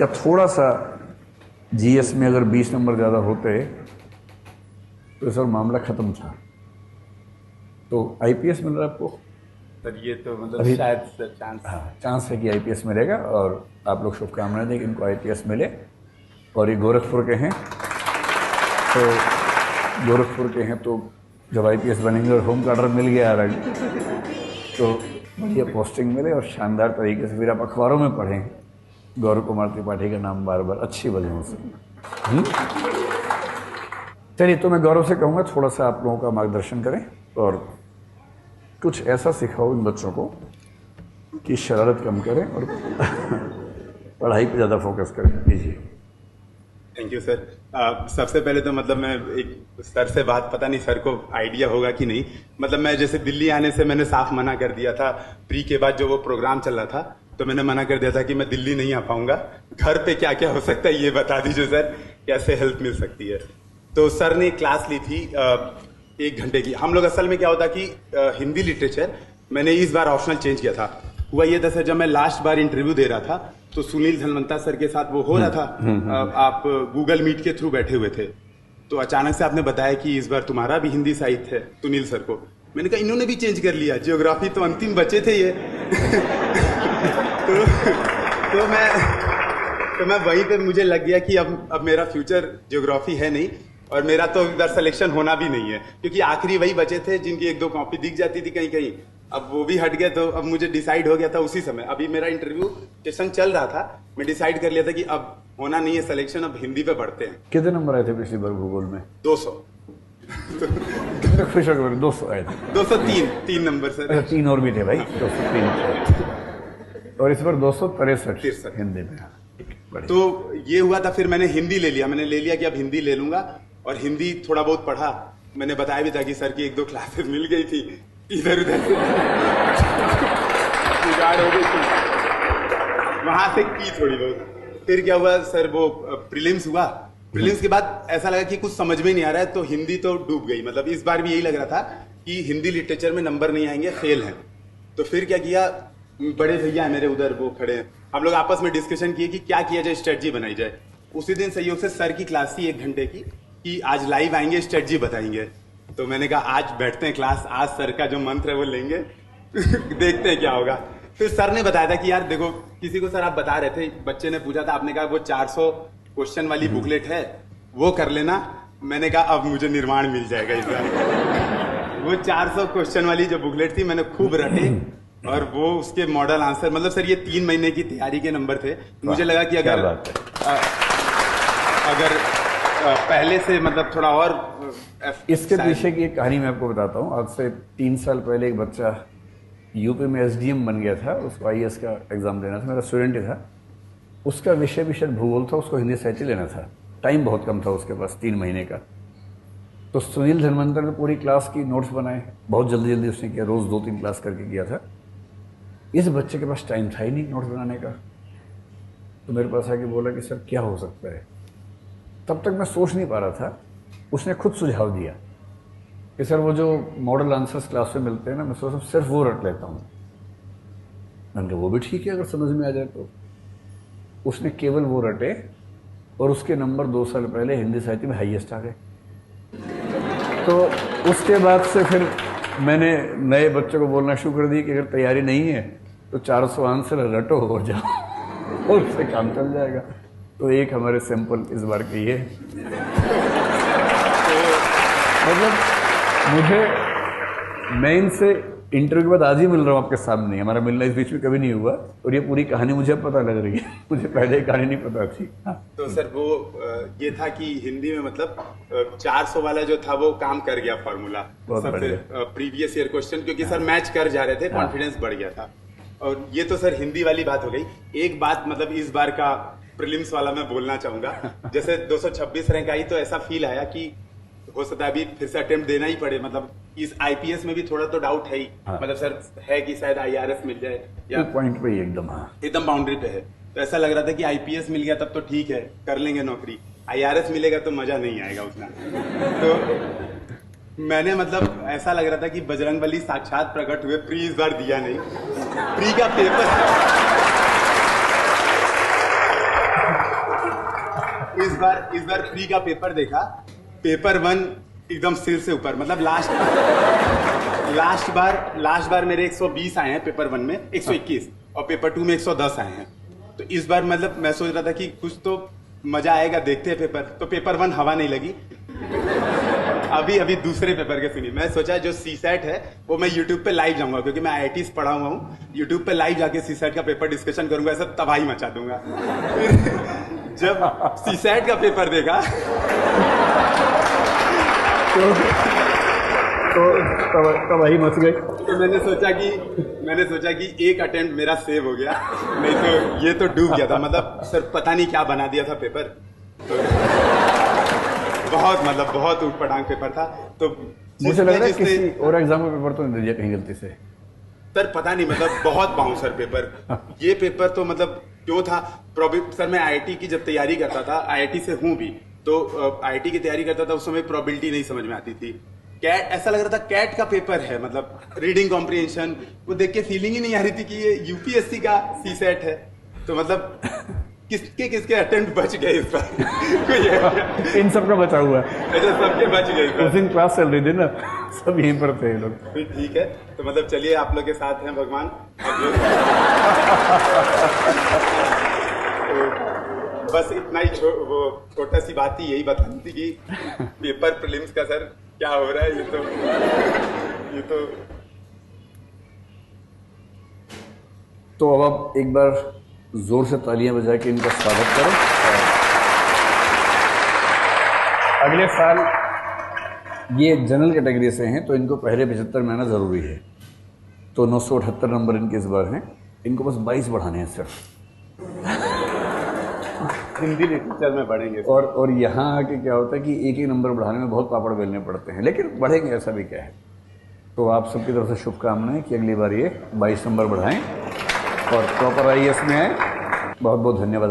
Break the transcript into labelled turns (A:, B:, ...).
A: या थोड़ा सा जीएस में अगर 20 नंबर ज़्यादा होते तो सर मामला ख़त्म था। तो आईपीएस मिल रहा है आपको?
B: सर ये तो मतलब शायद सर चांस,
A: हाँ, चांस है कि आईपीएस मिलेगा और आप लोग शुभकामनाएं दें कि इनको आईपीएस मिले। और ये गोरखपुर के हैं, तो गोरखपुर के हैं तो जब आईपीएस बनेंगे और होम गार्डर मिल गया अलग तो बढ़िया पोस्टिंग मिले और शानदार तरीके से फिर आप अखबारों में पढ़ें गौरव कुमार त्रिपाठी का नाम बार बार अच्छी वजहों से। चलिए, तो मैं गौरव से कहूँगा थोड़ा सा आप लोगों का मार्गदर्शन करें और कुछ ऐसा सिखाओ इन बच्चों को कि शरारत कम करें और पढ़ाई पे ज़्यादा फोकस करें। लीजिए।
B: Thank you sir. सबसे पहले तो मतलब मैं एक सर से बात, पता नहीं सर को आइडिया होगा कि नहीं, मतलब मैं जैसे दिल्ली आने से मैंने साफ मना कर दिया था। प्री के बाद जो वो प्रोग्राम चल रहा था तो मैंने मना कर दिया था कि मैं दिल्ली नहीं आ पाऊंगा। घर पे क्या क्या हो सकता है ये बता दीजिए सर, कैसे हेल्प मिल सकती है। तो सर ने क्लास ली थी 1 घंटे की। हम लोग असल में क्या होता कि हिंदी लिटरेचर मैंने इस बार ऑप्शनल चेंज किया था। हुआ ये था सर, जब मैं लास्ट बार इंटरव्यू दे रहा था तो सुनील धनवंता सर के साथ वो हो रहा था, आप गूगल मीट के थ्रू बैठे हुए थे, तो अचानक से आपने बताया कि इस बार तुम्हारा भी हिंदी साहित्य है सुनील सर को। मैंने कहा इन्होंने भी चेंज कर लिया, जियोग्राफी तो अंतिम बचे थे ये। तो मैं वहीं पे मुझे लग गया कि अब मेरा फ्यूचर जियोग्राफी है नहीं और मेरा तो इधर सिलेक्शन होना भी नहीं है, क्योंकि आखिरी वही बचे थे जिनकी 1-2 कॉपी दिख जाती थी कहीं कहीं। अब वो भी हट गए तो अब मुझे डिसाइड हो गया था उसी समय, अभी मेरा इंटरव्यू सेशन चल रहा था, मैं डिसाइड कर लिया था कि अब होना नहीं है सिलेक्शन, अब हिंदी पे बढ़ते हैं।
A: कितने नंबर आए थे पिछली बार भूगोल में?
B: 200।
A: खुश होकर 200 आए थे।
B: 203 नंबर सर।
A: 3 और भी थे भाई, 203 और इस बार 263 हिंदी में।
B: तो ये हुआ था, फिर मैंने हिंदी ले लिया। मैंने ले लिया कि अब हिंदी ले लूंगा और हिंदी थोड़ा बहुत पढ़ा। मैंने बताया भी था कि सर की 1-2 क्लासेस मिल गई थी इधर उधर से, जुगाड़ हो गई थी, वहां से की थोड़ी बहुत। फिर क्या हुआ सर, वो प्रीलिम्स हुआ। प्रीलिम्स के बाद ऐसा लगा कि कुछ समझ में नहीं आ रहा है, तो हिंदी तो डूब गई। मतलब इस बार भी यही लग रहा था कि हिंदी लिटरेचर में नंबर नहीं आएंगे, फेल हैं। तो फिर क्या किया, बड़े भैया मेरे उधर वो खड़े हैं, हम लोग आपस में डिस्कशन किए कि क्या किया जाए, स्ट्रेटजी बनाई जाए। उसी दिन संयोग से सर की क्लास थी 1 घंटे की कि आज लाइव आएंगे, स्ट्रेटजी बताएंगे। तो मैंने कहा आज बैठते हैं क्लास, आज सर का जो मंत्र है वो लेंगे देखते हैं क्या होगा। फिर सर ने बताया था कि यार देखो, किसी को सर आप बता रहे थे, बच्चे ने पूछा था, आपने कहा वो 400 क्वेश्चन वाली बुकलेट है वो कर लेना। मैंने कहा अब मुझे निर्माण मिल जाएगा इस बार। वो 400 क्वेश्चन वाली जो बुकलेट थी मैंने खूब रटे और वो उसके मॉडल आंसर, मतलब सर ये 3 महीने की तैयारी के नंबर थे। मुझे लगा कि अगर पहले से मतलब थोड़ा और
A: इसके पीछे की एक कहानी मैं आपको बताता हूँ। आज से 3 साल पहले एक बच्चा यूपी में एसडीएम बन गया था, उसको आईएएस का एग्जाम देना था, मेरा स्टूडेंट ही था। उसका विषय भी शायद भूगोल था, उसको हिंदी साहित्य लेना था, टाइम बहुत कम था उसके पास, 3 महीने का। तो सुनील धनवंतर ने पूरी क्लास की नोट्स बनाए, बहुत जल्दी जल्दी उसने किया, रोज़ 2-3 क्लास करके किया था। इस बच्चे के पास टाइम था ही नहीं नोट्स बनाने का। तो मेरे पास आके बोला कि सर क्या हो सकता है। तब तक मैं सोच नहीं पा रहा था, उसने खुद सुझाव दिया कि सर वो जो मॉडल आंसर्स क्लास में मिलते हैं ना, मैं सोचता हूँ सिर्फ वो रट लेता हूँ। मैंने कहा वो भी ठीक है अगर समझ में आ जाए तो। उसने केवल वो रटे और उसके नंबर 2 साल पहले हिंदी साहित्य में हाईएस्ट आ गए। तो उसके बाद से फिर मैंने नए बच्चों को बोलना शुरू कर दी कि अगर तैयारी नहीं है तो 400 आंसर रटो हो जाओ और उससे काम चल जाएगा। तो एक हमारे सैंपल इस बार के ये मतलब मुझे, मैं इनसे इंटरव्यू के बाद आज ही मिल रहा हूँ आपके सामने, हमारा मिलना इस बीच में कभी नहीं हुआ और ये पूरी कहानी मुझे अब पता लग रही है, मुझे पहले ही कहानी नहीं पता थी।
B: तो सर वो ये था कि हिंदी में मतलब 400 वाला जो था वो काम कर गया फॉर्मूला, सबसे प्रीवियस ईयर क्वेश्चन, क्योंकि सर मैच कर जा रहे थे, कॉन्फिडेंस बढ़ गया था। और ये तो सर हिंदी वाली बात हो गई। एक बात मतलब इस बार का प्रीलिम्स वाला मैं बोलना चाहूंगा। जैसे 226 रैंक आई तो ऐसा फील आया कि हो सकता है अभी फिर से अटेम्प्ट देना ही पड़े। मतलब इस आईपीएस में भी थोड़ा तो डाउट है ही, मतलब सर है कि शायद आईआरएस मिल जाए या
A: पॉइंट पे एकदम
B: बाउंड्री पे है। तो ऐसा लग रहा था कि आईपीएस मिल गया तब तो ठीक है, कर लेंगे नौकरी, आईआरएस मिलेगा तो मजा नहीं आएगा उतना। तो मैंने मतलब ऐसा लग रहा था कि बजरंगबली साक्षात प्रकट हुए, प्री इस बार दिया नहीं। प्री का पेपर इस बार प्री का पेपर देखा, पेपर 1 एकदम सिर से ऊपर, मतलब लास्ट बार मेरे 120 आए हैं पेपर 1 में, 121, और पेपर 2 में 110 आए हैं। तो इस बार मतलब मैं सोच रहा था कि कुछ तो मजा आएगा, देखते हैं पेपर। तो पेपर 1 हवा नहीं लगी। अभी दूसरे पेपर के सुनिए। मैं सोचा जो सीसेट है वो मैं यूट्यूब पे लाइव जाऊंगा, क्योंकि मैं IIT पढ़ा हुआ हूँ। यूट्यूब पे लाइव जाके सीसेट का पेपर डिस्कशन करूंगा, ऐसा तबाही मचा दूंगा। फिर जब सीसेट का पेपर देखा
A: तो वही मच गई।
B: तो मैंने सोचा कि एक अटेम्प्ट मेरा सेव हो गया, नहीं तो ये तो डूब गया था। मतलब सर पता नहीं क्या बना दिया था पेपर। तो बहुत ऊटपटांग पेपर था। तो
A: मुझे लग रहा है किसी और एग्जाम का पेपर तो नहीं दिया कहीं गलती से।
B: सर पता नहीं, मतलब बहुत बाउंसर पेपर। ये पेपर तो मतलब क्यों था। सर मैं IIT की जब तैयारी करता था, IIT से हूँ भी, तो IIT की तैयारी करता था, उस समय प्रोबेबिलिटी नहीं समझ में आती थी। कैट ऐसा लग रहा था कैट का पेपर है, मतलब रीडिंग कॉम्प्रिहेंशन, वो देख के फीलिंग ही नहीं आ रही थी कि ये UPSC का सीसेट है। तो मतलब किसके अटेम्प्ट बच गए इस बार।
A: इन सबका बचा हुआ है।
B: अच्छा, सबके बच गए।
A: उस दिन क्लास चल रही थी ना, सब यहीं पर थे लोग।
B: ठीक है, तो मतलब चलिए आप लोग के साथ हैं भगवान। तो बस इतना ही वो छोटा सी बात थी, यही बतानी थी कि पेपर प्रीलिम्स का सर क्या हो रहा है। ये
A: तो अब आप एक बार जोर से तालियां बजा के इनका स्वागत करो। अगले साल ये जनरल कैटेगरी से हैं, तो इनको पहले 75 में आना जरूरी है। तो 978 नंबर इनके इस बार हैं। इनको बस 22 बढ़ाने हैं सिर्फ।
B: हिंदी लिटरेचर में बढ़ेंगे।
A: और यहाँ आके क्या होता है कि एक नंबर बढ़ाने में बहुत पापड़ बेलने पड़ते हैं, लेकिन बढ़ेंगे, ऐसा भी क्या है। तो आप सबकी तरफ से शुभकामनाएं कि अगली बार ये 22 नंबर बढ़ाएं और प्रॉपर IAS में आए। बहुत बहुत धन्यवाद।